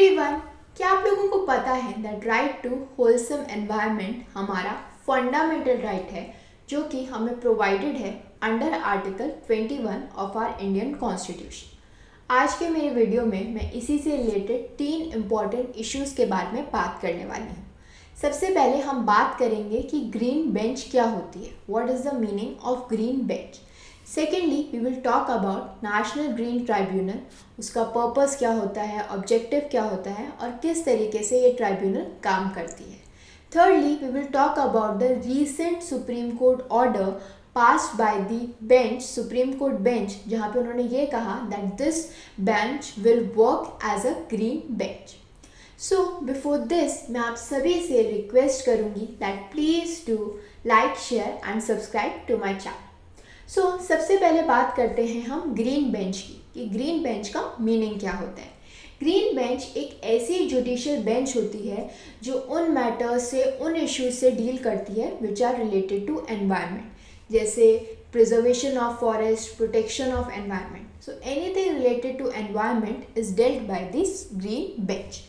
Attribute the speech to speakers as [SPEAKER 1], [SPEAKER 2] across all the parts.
[SPEAKER 1] Everyone, क्या आप लोगों को पता है that right to wholesome environment हमारा फंडामेंटल राइट है जो कि हमें प्रोवाइडेड है under article 21 of our Indian constitution. आज के मेरे वीडियो में मैं इसी से रिलेटेड 3 इम्पॉर्टेंट इश्यूज़ के बारे में बात करने वाली हूँ। सबसे पहले हम बात करेंगे कि ग्रीन बेंच क्या होती है, what is the meaning of green bench. Secondly we will talk about national green tribunal, उसका पर्पस क्या होता है, ऑब्जेक्टिव क्या होता है और किस तरीके से ये ट्राइब्यूनल काम करती है। Thirdly we will talk about the recent supreme court order passed by the bench, supreme court bench, जहाँ पे उन्होंने ये कहा that this bench will work as a green bench. So before this मैं आप सभी से रिक्वेस्ट करूँगी that please do like, share and subscribe to my channel. सबसे पहले बात करते हैं हम ग्रीन बेंच की कि ग्रीन बेंच का मीनिंग क्या होता है। ग्रीन बेंच एक ऐसी जुडिशियल बेंच होती है जो उन मैटर्स से, उन इश्यूज से डील करती है which are related to environment, जैसे preservation of forest, protection of environment. So anything related to environment is dealt by this green bench.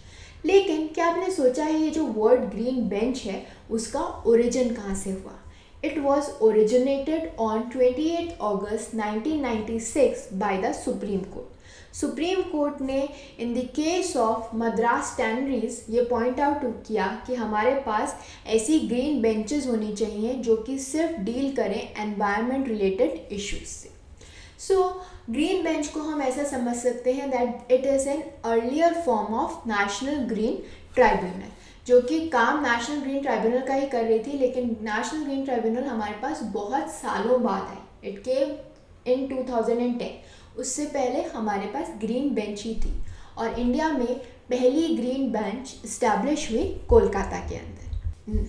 [SPEAKER 1] लेकिन क्या आपने सोचा है ये जो वर्ड ग्रीन बेंच है उसका ओरिजिन कहाँ से हुआ? It was originated on 28 August 1996 by the Supreme Court. Supreme Court ने in the case of Madras tanneries ये पॉइंट आउट किया कि हमारे पास ऐसी ग्रीन बेंचेस होनी चाहिए जो कि सिर्फ डील करें एनवायरनमेंट रिलेटेड इश्यूज से। सो ग्रीन बेंच को हम ऐसा समझ सकते हैं that it is an earlier form of national green tribunal, जो कि काम नेशनल ग्रीन ट्राइब्यूनल का ही कर रही थी, लेकिन नेशनल ग्रीन ट्राइब्यूनल हमारे पास बहुत सालों बाद आई। इट केम इन 2010। उससे पहले हमारे पास ग्रीन बेंच ही थी और इंडिया में पहली ग्रीन बेंच इस्टेब्लिश हुई कोलकाता के अंदर।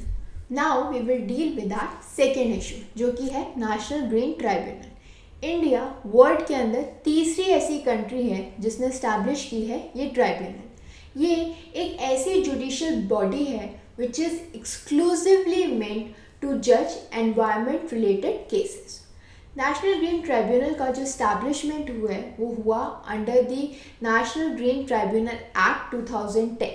[SPEAKER 1] Now we will deal with our second issue जो कि है national green tribunal. India world के अंदर तीसरी ऐसी कंट्री है जिसने इस्टेब्लिश की है ये ट्राइब्यूनल। ये एक ऐसी जुडिशियल बॉडी है which is exclusively meant to जज environment related cases. National green Tribunal का जो इस्टेब्लिशमेंट हुआ है वो हुआ under the National green Tribunal act 2010।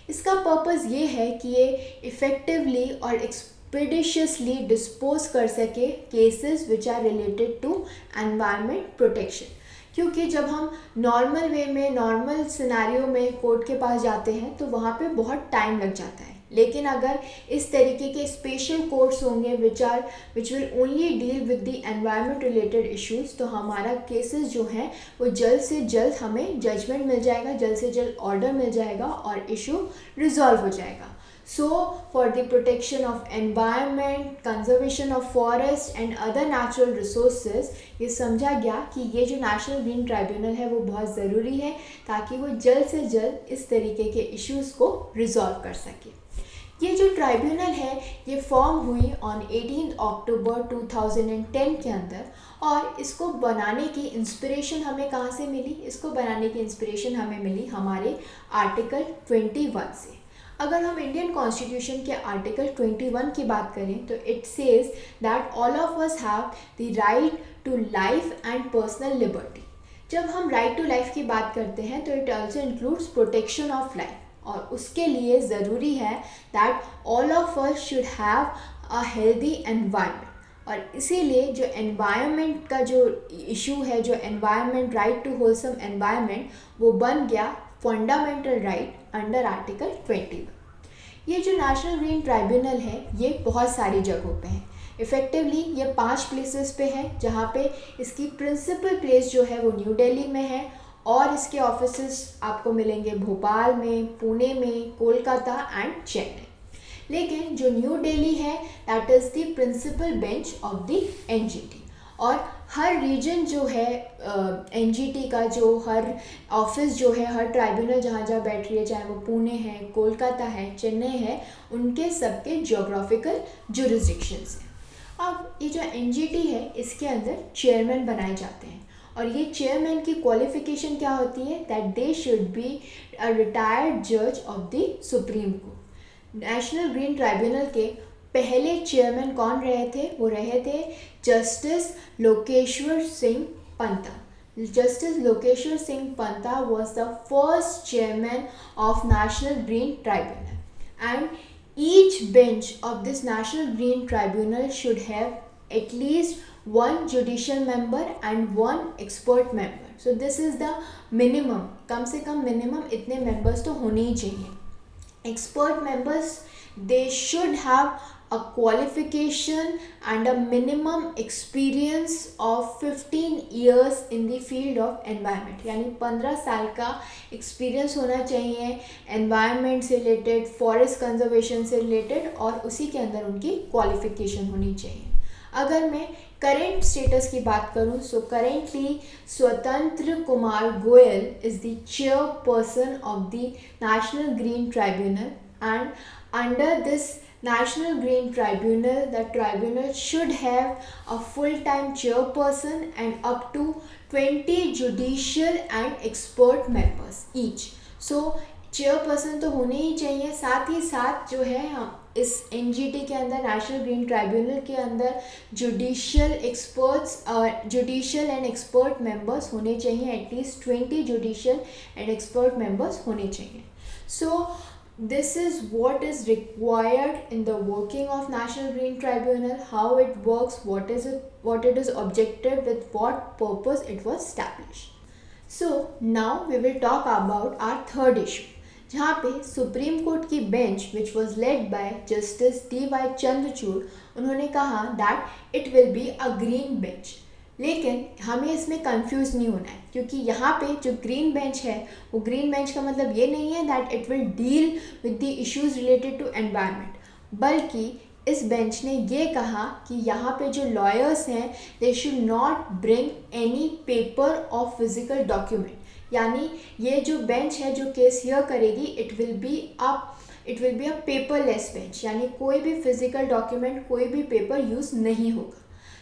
[SPEAKER 1] इसका पर्पस ये है कि ये इफ़ेक्टिवली और एक्सपेडिशियसली डिस्पोज कर सके cases which are related to environment protection. क्योंकि जब हम नॉर्मल वे में, नॉर्मल सिनेरियो में कोर्ट के पास जाते हैं तो वहाँ पे बहुत टाइम लग जाता है, लेकिन अगर इस तरीके के स्पेशल कोर्ट्स होंगे which will only deal with the environment related issues, तो हमारा केसेस जो हैं वो जल्द से जल्द हमें जजमेंट मिल जाएगा, जल्द से जल्द ऑर्डर मिल जाएगा और इशू रिजॉल्व हो जाएगा। So, for the protection of environment, conservation of forest and other natural resources, ये समझा गया कि ये जो नेशनल ग्रीन ट्राइब्यूनल है वो बहुत ज़रूरी है ताकि वो जल्द से जल्द इस तरीके के इश्यूज़ को रिजॉल्व कर सके। ये जो ट्राइब्यूनल है ये फॉर्म हुई ऑन 18 अक्टूबर 2010 के अंदर, और इसको बनाने की इंस्पिरेशन हमें कहाँ से मिली? इसको बनाने की इंस्पिरेशन हमें मिली हमारे आर्टिकल 21 से। अगर हम इंडियन कॉन्स्टिट्यूशन के आर्टिकल 21 की बात करें तो it says that all of us have the right to life and personal liberty. जब हम राइट टू लाइफ की बात करते हैं तो it also includes protection of life, और उसके लिए ज़रूरी है that all of us should have a healthy environment. और इसीलिए जो एनवायरनमेंट का जो इशू है, जो environment, right to wholesome environment, वो बन गया फंडामेंटल राइट अंडर आर्टिकल 21। ये जो नेशनल ग्रीन ट्राइब्यूनल है ये बहुत सारी जगहों पे है। इफ़ेक्टिवली ये 5 प्लेसेस पे है, जहाँ पे इसकी प्रिंसिपल प्लेस जो है वो न्यू दिल्ली में है, और इसके ऑफिसेस आपको मिलेंगे भोपाल में, पुणे में, कोलकाता एंड चेन्नई। लेकिन जो न्यू दिल्ली है that is the principal bench of the NGT, और हर रीजन जो है एनजीटी का, जो हर ऑफिस जो है, हर ट्राइब्यूनल जहाँ जहाँ बैठ रही है, चाहे वो पुणे है, कोलकाता है, चेन्नई है, उनके सबके ज्योग्राफिकल जुरिसडिक्शंस हैं। अब ये जो एनजीटी है इसके अंदर चेयरमैन बनाए जाते हैं, और ये चेयरमैन की क्वालिफिकेशन क्या होती है? That they should be a retired जज of the Supreme Court. National green Tribunal के पहले चेयरमैन कौन रहे थे? वो रहे थे justice Lokeshwar Singh Panta. Justice Lokeshwar Singh Panta was the first chairman of National Green Tribunal, and each bench of this National Green Tribunal should have at least one judicial member and one expert member. So this is the minimum. कम से कम minimum इतने members तो होने ही चाहिए. Expert members, they should have a qualification and a minimum experience of 15 years in the field of environment. यानी 15 साल का experience होना चाहिए environment से related, forest conservation से related, और उसी के अंदर उनकी qualification होनी चाहिए. अगर मैं करेंट स्टेटस की बात करूं, सो करेंटली स्वतंत्र Kumar Goyal is the chairperson of the National green tribunal, and under this National Green Tribunal, the tribunal should have a full-time chairperson and up to 20 judicial and expert members each. So chairperson तो होने ही चाहिए, साथ ही साथ जो है हम इस NGT के अंदर, नेशनल ग्रीन ट्राइब्यूनल के अंदर जुडिशियल एंड एक्सपर्ट मेंबर्स होने चाहिए. At least 20 judicial and expert members होने चाहिए. सो this is what is required in the working of National Green Tribunal, how it works, what it is objective, with what purpose it was established. So now we will talk about our third issue, जहाँ पे supreme court की bench which was led by justice DY Chandrachud, उन्होंने कहा that it will be a green bench. लेकिन हमें इसमें confuse नहीं होना है, क्योंकि यहाँ पे जो ग्रीन बेंच है वो ग्रीन बेंच का मतलब ये नहीं है that it will deal with the issues related to environment, बल्कि इस बेंच ने ये कहा कि यहाँ पे जो लॉयर्स हैं they should not bring any paper और फिजिकल डॉक्यूमेंट. यानी ये जो बेंच है जो केस हियर करेगी, it will be a paperless bench, यानी कोई भी फिजिकल डॉक्यूमेंट, कोई भी पेपर यूज़ नहीं होगा.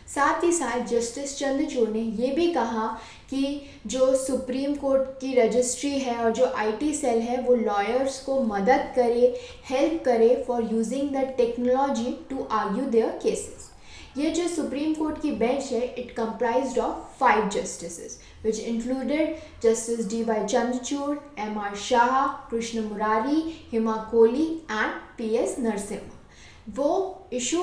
[SPEAKER 1] साथ ही साथ जस्टिस चंद्रचूड़ ने ये भी कहा कि जो सुप्रीम कोर्ट की रजिस्ट्री है और जो आईटी सेल है वो लॉयर्स को मदद करे, हेल्प करे for using the technology to argue their cases. ये जो सुप्रीम कोर्ट की बेंच है, it comprised of 5 justices which included Justice DY Chandrachud, MR Shah, Krishna Murari, Hima Kohli and PS Narasimha. वो issue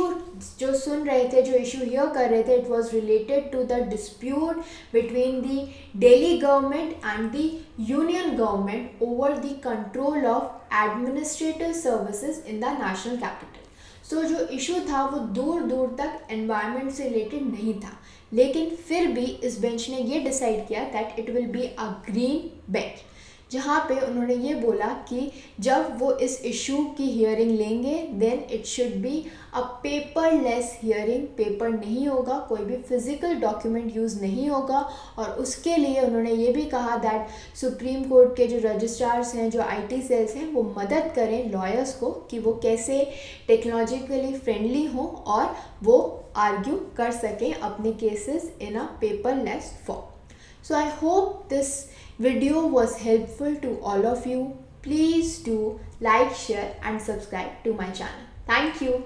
[SPEAKER 1] जो सुन रहे थे, जो इशू हियर कर रहे थे, it was related to the dispute between the Delhi government and the union government over the control of administrative services in the national capital. So जो issue था वो दूर दूर तक एनवायरनमेंट से रिलेटेड नहीं था, लेकिन फिर भी इस बेंच ने ये डिसाइड किया that it will be a green bench, जहाँ पे उन्होंने ये बोला कि जब वो इस इशू की हियरिंग लेंगे then it should be a paperless hearing. Paper नहीं होगा, कोई भी फिजिकल डॉक्यूमेंट यूज़ नहीं होगा, और उसके लिए उन्होंने ये भी कहा दैट सुप्रीम कोर्ट के जो रजिस्ट्रार्स हैं, जो आईटी सेल्स हैं, वो मदद करें लॉयर्स को कि वो कैसे टेक्नोलॉजिकली फ्रेंडली हों और वो आर्ग्यू कर सकें अपने cases in a paperless form. So I hope this video was helpful to all of you. Please do like, share and subscribe to my channel. Thank you.